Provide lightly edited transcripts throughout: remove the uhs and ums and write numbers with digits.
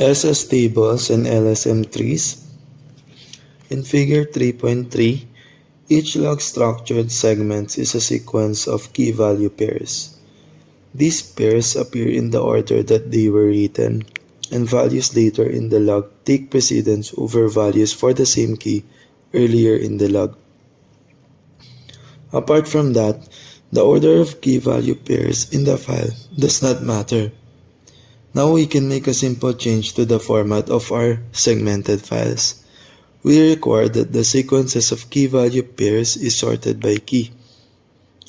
SS tables and LSM trees. In Figure 3.3, each log-structured segment is a sequence of key-value pairs. These pairs appear in the order that they were written, and values later in the log take precedence over values for the same key earlier in the log. Apart from that, the order of key-value pairs in the file does not matter. Now we can make a simple change to the format of our segmented files. We require that the sequences of key-value pairs is sorted by key.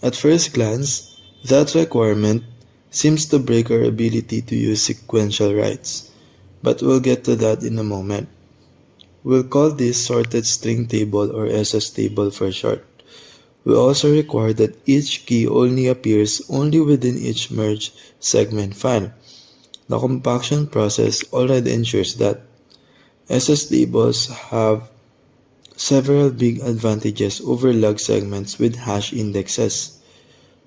At first glance, that requirement seems to break our ability to use sequential writes, but we'll get to that in a moment. We'll call this sorted string table or SS table for short. We also require that each key only appears only within each merged segment file. The compaction process already ensures that. SS tables have several big advantages over log segments with hash indexes.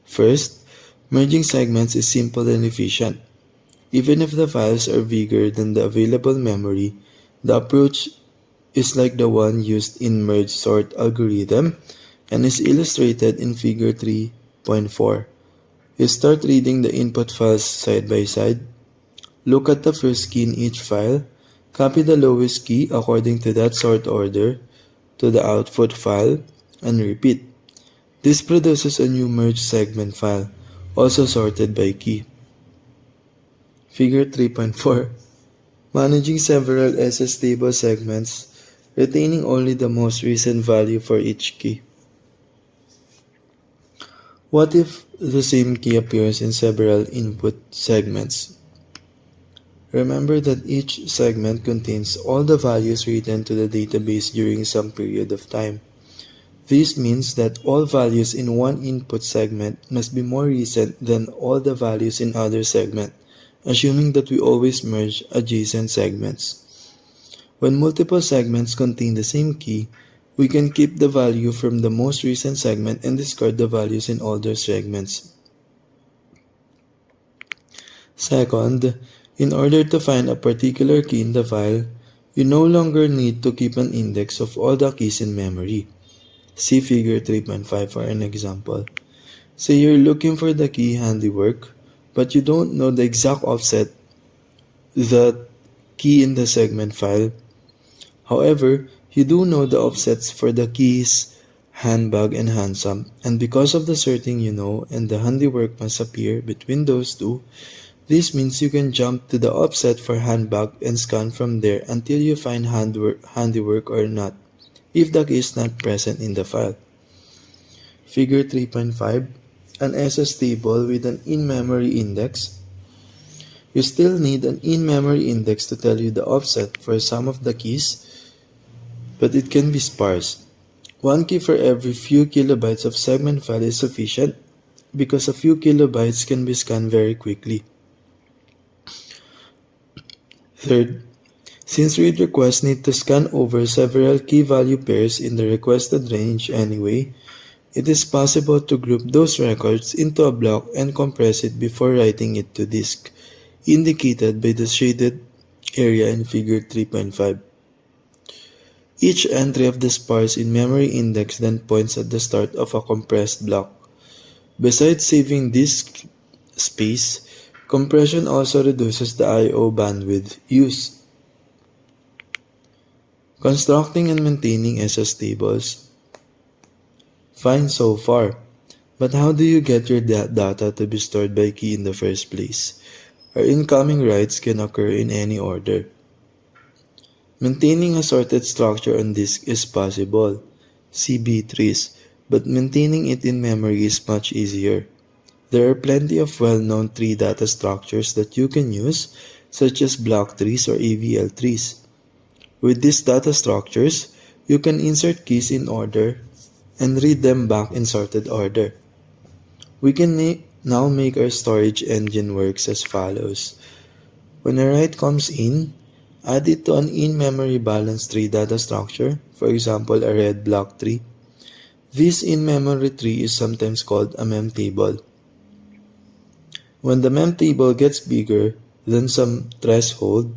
First, merging segments is simple and efficient. Even if the files are bigger than the available memory, the approach is like the one used in merge sort algorithm and is illustrated in Figure 3.4. You start reading the input files side by side. Look at the first key in each file. Copy the lowest key according to that sort order to the output file and repeat. This produces a new merged segment file, also sorted by key. Figure 3.4. Managing several SS table segments, retaining only the most recent value for each key. What if the same key appears in several input segments? Remember that each segment contains all the values written to the database during some period of time. This means that all values in one input segment must be more recent than all the values in other segment, assuming that we always merge adjacent segments. When multiple segments contain the same key, we can keep the value from the most recent segment and discard the values in older segments. Second, in order to find a particular key in the file, you no longer need to keep an index of all the keys in memory. See Figure 3.5 for an example. Say you're looking for the key handiwork, but you don't know the exact offset the key in the segment file. However, you do know the offsets for the keys handbag and handsome, and because of the sorting you know and the handiwork must appear between those two, this means you can jump to the offset for handbag and scan from there until you find handiwork or not, if the key is not present in the file. Figure 3.5. An SS table with an in-memory index. You still need an in-memory index to tell you the offset for some of the keys, but it can be sparse. One key for every few kilobytes of segment file is sufficient because a few kilobytes can be scanned very quickly. Third, since read requests need to scan over several key value pairs in the requested range anyway, it is possible to group those records into a block and compress it before writing it to disk, indicated by the shaded area in Figure 3.5. Each entry of the sparse in-memory index then points at the start of a compressed block. Besides saving disk space, compression also reduces the I/O bandwidth used. Constructing and maintaining SS tables. Fine so far, but how do you get your data to be stored by key in the first place? Our incoming writes can occur in any order. Maintaining a sorted structure on disk is possible, see B-trees, but maintaining it in memory is much easier. There are plenty of well-known tree data structures that you can use, such as block trees or AVL trees. With these data structures, you can insert keys in order and read them back in sorted order. We can now make our storage engine works as follows. When a write comes in, add it to an in-memory balanced tree data structure, for example a red block tree. This in-memory tree is sometimes called a mem table. When the mem table gets bigger than some threshold,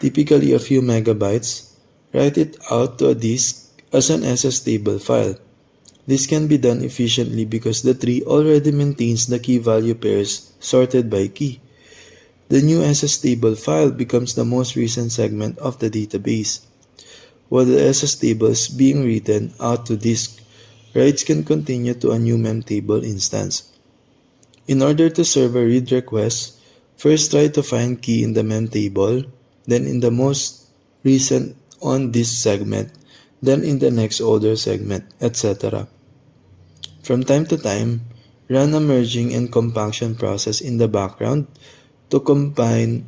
typically a few megabytes, write it out to a disk as an SS table file. This can be done efficiently because the tree already maintains the key value pairs sorted by key. The new SS table file becomes the most recent segment of the database. While the SS table is being written out to disk, writes can continue to a new memtable instance. In order to serve a read request, first try to find key in the memtable, then in the most recent on this segment, then in the next older segment, etc. From time to time, run a merging and compaction process in the background to combine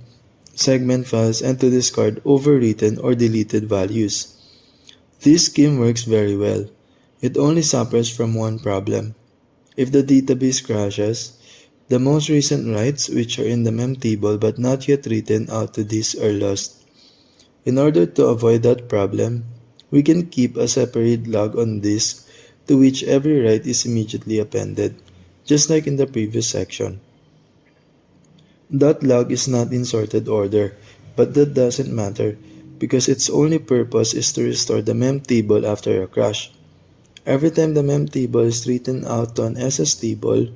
segment files and to discard overwritten or deleted values. This scheme works very well. It only suffers from one problem. If the database crashes, the most recent writes which are in the memtable but not yet written out to disk are lost. In order to avoid that problem, we can keep a separate log on disk to which every write is immediately appended, just like in the previous section. That log is not in sorted order, but that doesn't matter because its only purpose is to restore the memtable after a crash. Every time the memtable is written out to an SS table,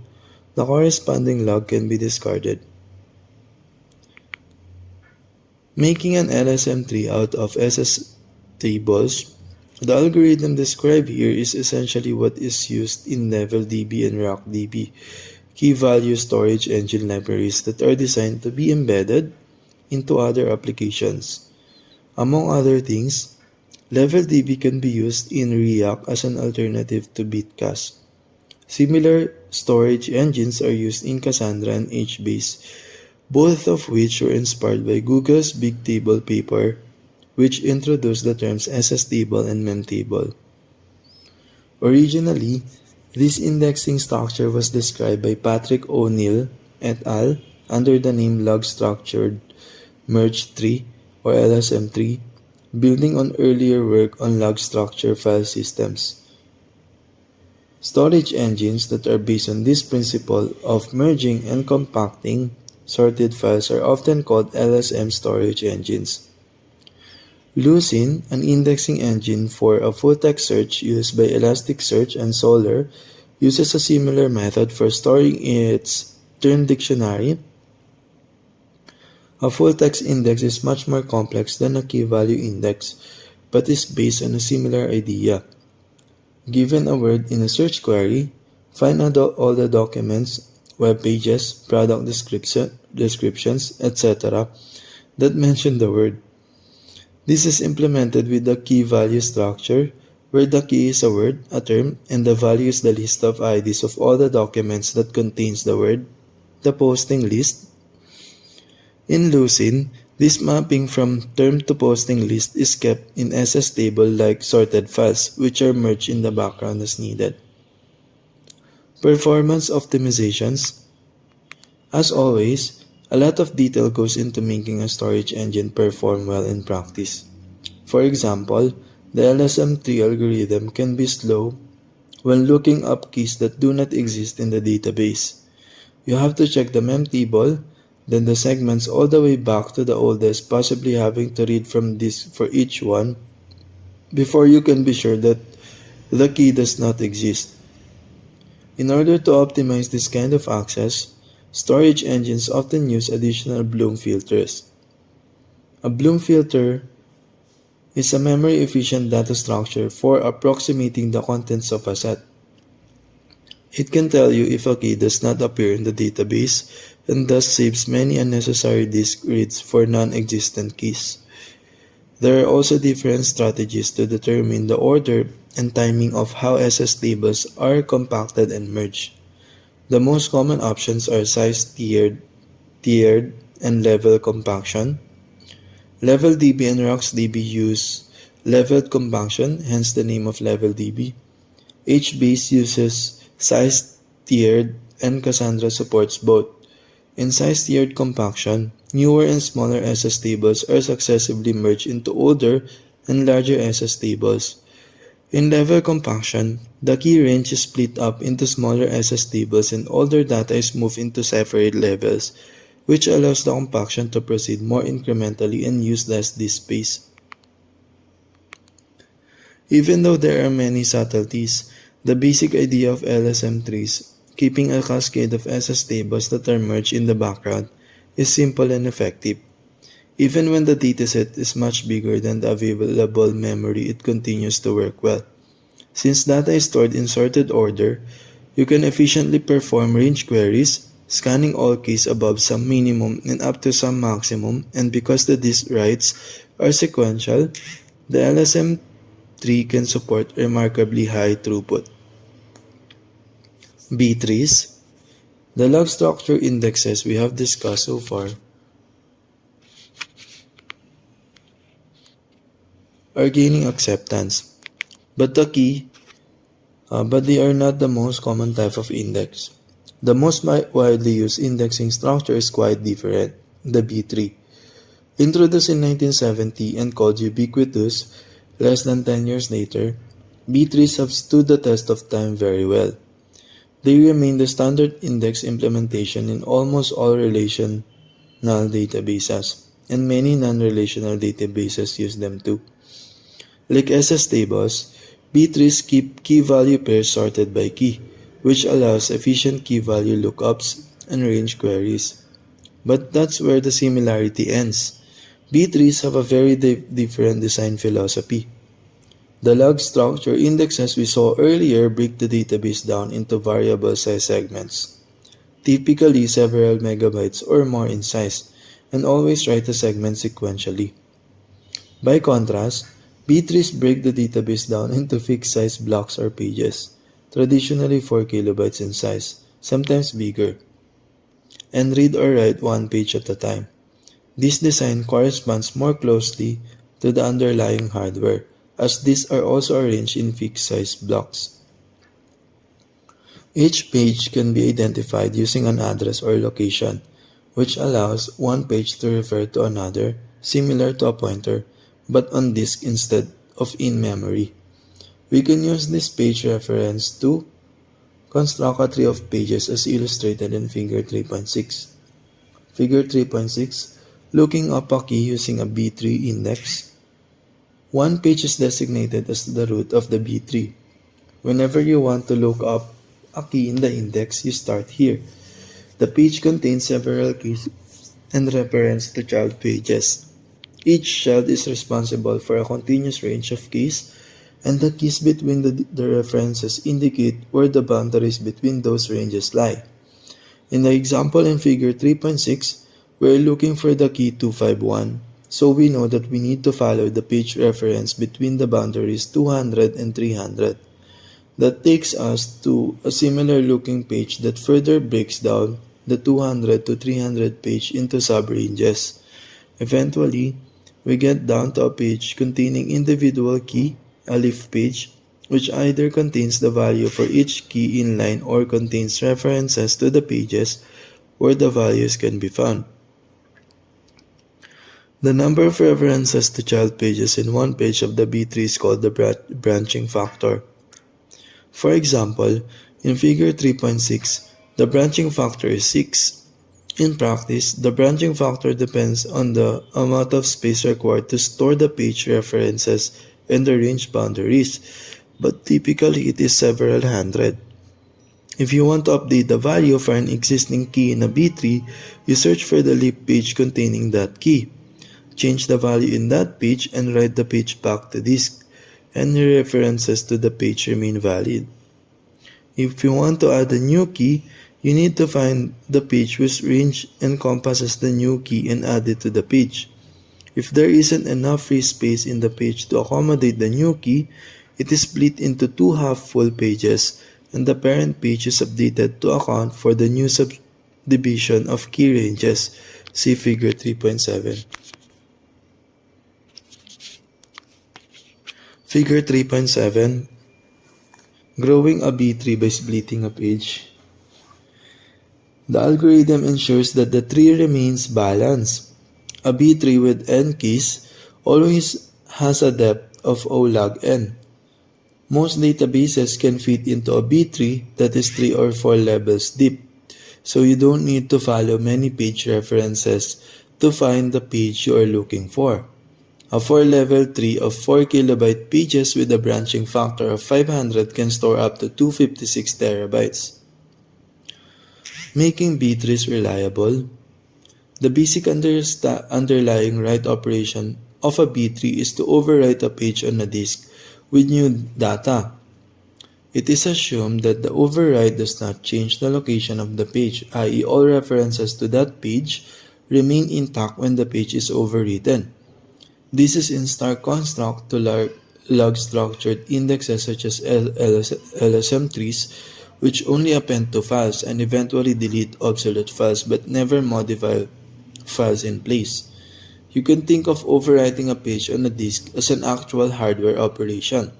the corresponding log can be discarded. Making an LSM tree out of SS tables, the algorithm described here is essentially what is used in LevelDB and RockDB, key value storage engine libraries that are designed to be embedded into other applications. Among other things, LevelDB can be used in Riak as an alternative to Bitcache. Similar storage engines are used in Cassandra and HBase, both of which were inspired by Google's Big Table paper, which introduced the terms SS table and memtable. Originally, this indexing structure was described by Patrick O'Neill et al. Under the name Log Structured Merge Tree or LSM tree, building on earlier work on log structure file systems. Storage engines that are based on this principle of merging and compacting sorted files are often called LSM storage engines. Lucene, an indexing engine for a full-text search used by Elasticsearch and Solr, uses a similar method for storing its term dictionary. A full-text index is much more complex than a key-value index, but is based on a similar idea. Given a word in a search query, find all the documents, web pages, product descriptions, etc. that mention the word. This is implemented with the key-value structure, where the key is a word, a term, and the value is the list of IDs of all the documents that contains the word, the posting list. In Lucene, this mapping from term to posting list is kept in SS table-like sorted files, which are merged in the background as needed. Performance optimizations. As always, a lot of detail goes into making a storage engine perform well in practice. For example, the LSM tree algorithm can be slow when looking up keys that do not exist in the database. You have to check the memtable, then the segments all the way back to the oldest, possibly having to read from disk for each one, before you can be sure that the key does not exist. In order to optimize this kind of access, storage engines often use additional Bloom filters. A Bloom filter is a memory-efficient data structure for approximating the contents of a set. It can tell you if a key does not appear in the database and thus saves many unnecessary disk reads for non-existent keys. There are also different strategies to determine the order and timing of how SS tables are compacted and merged. The most common options are size-tiered, and level compaction. LevelDB and RocksDB use leveled compaction, hence the name of LevelDB. HBase uses size-tiered, and Cassandra supports both. In size-tiered compaction, newer and smaller SS tables are successively merged into older and larger SS tables. In level compaction, the key range is split up into smaller SS tables and older data is moved into separate levels, which allows the compaction to proceed more incrementally and use less disk space. Even though there are many subtleties, the basic idea of LSM trees, keeping a cascade of SS tables that are merged in the background, is simple and effective. Even when the dataset is much bigger than the available memory, it continues to work well. Since data is stored in sorted order, you can efficiently perform range queries, scanning all keys above some minimum and up to some maximum, and because the disk writes are sequential, the LSM tree can support remarkably high throughput. B-trees. The log structure indexes we have discussed so far are gaining acceptance, but they are not the most common type of index. The most widely used indexing structure is quite different, the B-tree. Introduced in 1970 and called ubiquitous less than 10 years later, B-trees have stood the test of time very well. They remain the standard index implementation in almost all relational databases, and many non-relational databases use them too. Like SS tables, B-trees keep key-value pairs sorted by key, which allows efficient key-value lookups and range queries. But that's where the similarity ends. B-trees have a very different design philosophy. The log structure indexes we saw earlier break the database down into variable size segments, typically several megabytes or more in size, and always write the segment sequentially. By contrast, B-trees break the database down into fixed size blocks or pages, traditionally 4 kilobytes in size, sometimes bigger, and read or write one page at a time. This design corresponds more closely to the underlying hardware, as these are also arranged in fixed-size blocks. Each page can be identified using an address or location, which allows one page to refer to another, similar to a pointer, but on disk instead of in memory. We can use this page reference to construct a tree of pages as illustrated in Figure 3.6. Figure 3.6, looking up a key using a B-tree index. One page is designated as the root of the B-tree. Whenever you want to look up a key in the index, you start here. The page contains several keys and reference to child pages. Each child is responsible for a continuous range of keys, and the keys between the references indicate where the boundaries between those ranges lie. In the example in Figure 3.6, we're looking for the key 251. So we know that we need to follow the page reference between the boundaries 200 and 300. That takes us to a similar looking page that further breaks down the 200 to 300 page into subranges. Eventually, we get down to a page containing individual key, a leaf page, which either contains the value for each key in line or contains references to the pages where the values can be found. The number of references to child pages in one page of the B-tree is called the branching factor. For example, in Figure 3.6, the branching factor is 6. In practice, the branching factor depends on the amount of space required to store the page references and the range boundaries, but typically it is several hundred. If you want to update the value for an existing key in a B-tree, you search for the leaf page containing that key. Change the value in that page and write the page back to disk, and the references to the page remain valid. If you want to add a new key, you need to find the page whose range encompasses the new key and add it to the page. If there isn't enough free space in the page to accommodate the new key, it is split into two half-full pages, and the parent page is updated to account for the new subdivision of key ranges. See Figure 3.7. Figure 3.7, growing a B-tree by splitting a page. The algorithm ensures that the tree remains balanced. A B-tree with n keys always has a depth of O log n. Most databases can fit into a B-tree that is 3 or 4 levels deep. so you don't need to follow many page references to find the page you are looking for. A 4-level tree of 4 KB pages with a branching factor of 500 can store up to 256 terabytes. Making B-trees reliable. The basic underlying write operation of a B-tree is to overwrite a page on a disk with new data. It is assumed that the override does not change the location of the page, i.e. all references to that page remain intact when the page is overwritten. This is in stark contrast to log-structured indexes such as LSM trees, which only append to files and eventually delete obsolete files but never modify files in place. You can think of overwriting a page on a disk as an actual hardware operation.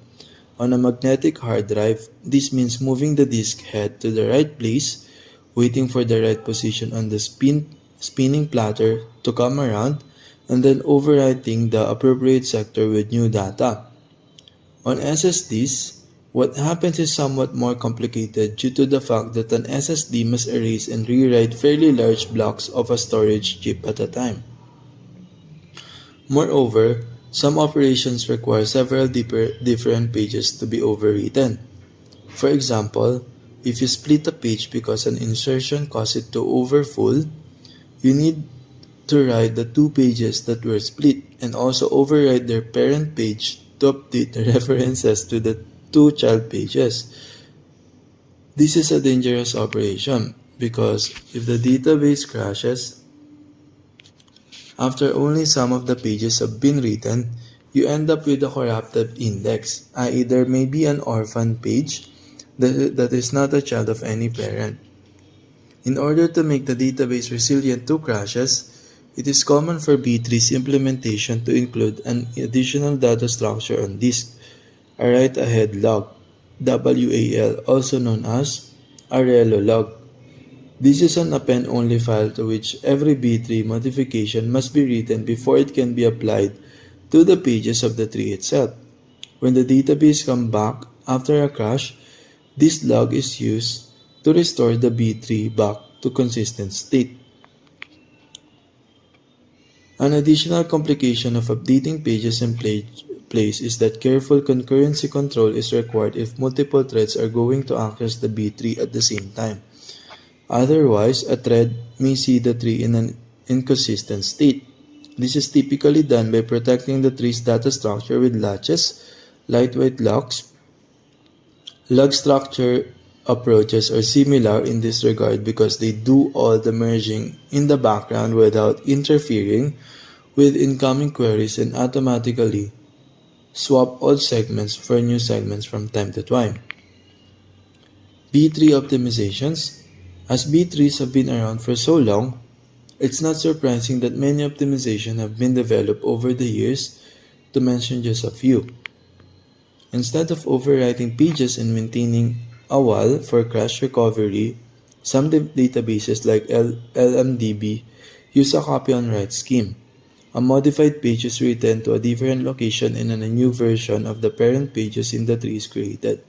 On a magnetic hard drive, this means moving the disk head to the right place, waiting for the right position on the spinning platter to come around, and then overwriting the appropriate sector with new data. On SSDs, what happens is somewhat more complicated due to the fact that an SSD must erase and rewrite fairly large blocks of a storage chip at a time. Moreover, some operations require several different pages to be overwritten. For example, if you split a page because an insertion caused it to overfull, you need to write the two pages that were split and also overwrite their parent page to update the references to the two child pages. This is a dangerous operation because if the database crashes after only some of the pages have been written, you end up with a corrupted index, i.e. there may be an orphan page that is not a child of any parent. In order to make the database resilient to crashes, it is common for B-tree's implementation to include an additional data structure on disk, a write-ahead log, WAL, also known as a RELO log. This is an append-only file to which every B-tree modification must be written before it can be applied to the pages of the tree itself. When the database comes back after a crash, this log is used to restore the B-tree back to consistent state. An additional complication of updating pages in place is that careful concurrency control is required if multiple threads are going to access the B-tree at the same time. Otherwise, a thread may see the tree in an inconsistent state. This is typically done by protecting the tree's data structure with latches, lightweight locks. Log structure approaches are similar in this regard because they do all the merging in the background without interfering with incoming queries and automatically swap old segments for new segments from time to time. B-tree optimizations. As B-trees have been around for so long, it's not surprising that many optimizations have been developed over the years, to mention just a few. Instead of overwriting pages and maintaining a wall for crash recovery, some databases like LMDB use a copy-on-write scheme. A modified page is written to a different location and a new version of the parent pages in the tree is created,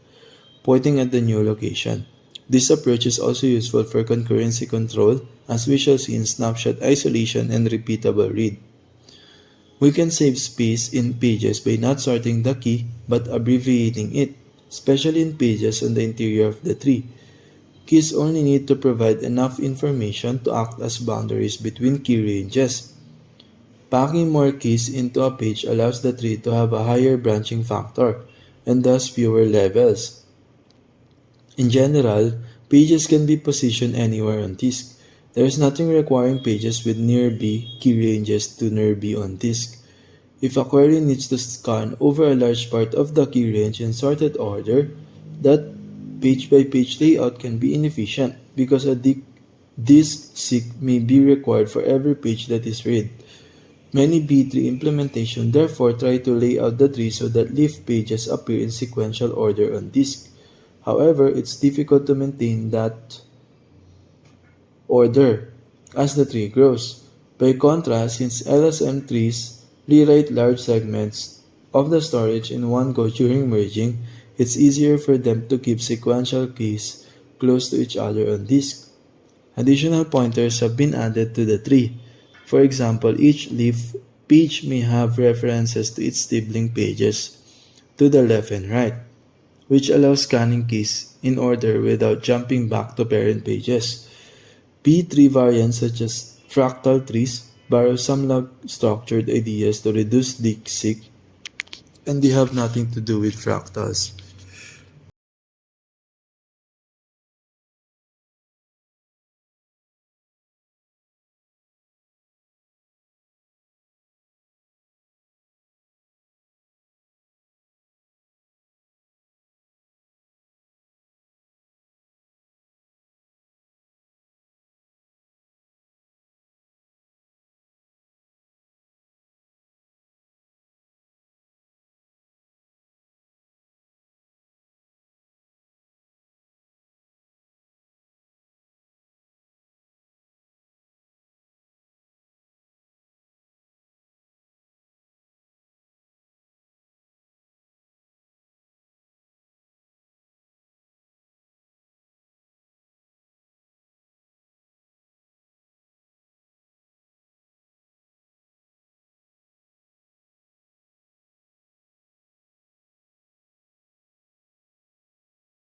pointing at the new location. This approach is also useful for concurrency control, as we shall see in snapshot isolation and repeatable read. We can save space in pages by not sorting the key but abbreviating it, especially in pages on the interior of the tree. Keys only need to provide enough information to act as boundaries between key ranges. Packing more keys into a page allows the tree to have a higher branching factor, and thus fewer levels. In general, pages can be positioned anywhere on disk. There is nothing requiring pages with near B key ranges to near B on disk. If a query needs to scan over a large part of the key range in sorted order, that page-by-page layout can be inefficient because a disk seek may be required for every page that is read. Many B-tree implementations therefore try to lay out the tree so that leaf pages appear in sequential order on disk. However, it's difficult to maintain that order as the tree grows. By contrast, since LSM trees rewrite large segments of the storage in one go during merging, it's easier for them to keep sequential keys close to each other on disk. Additional pointers have been added to the tree. For example, each leaf page may have references to its sibling pages to the left and right, which allows scanning keys in order without jumping back to parent pages. P3 variants such as fractal trees borrow some log-structured ideas to reduce leak-seek, and they have nothing to do with fractals.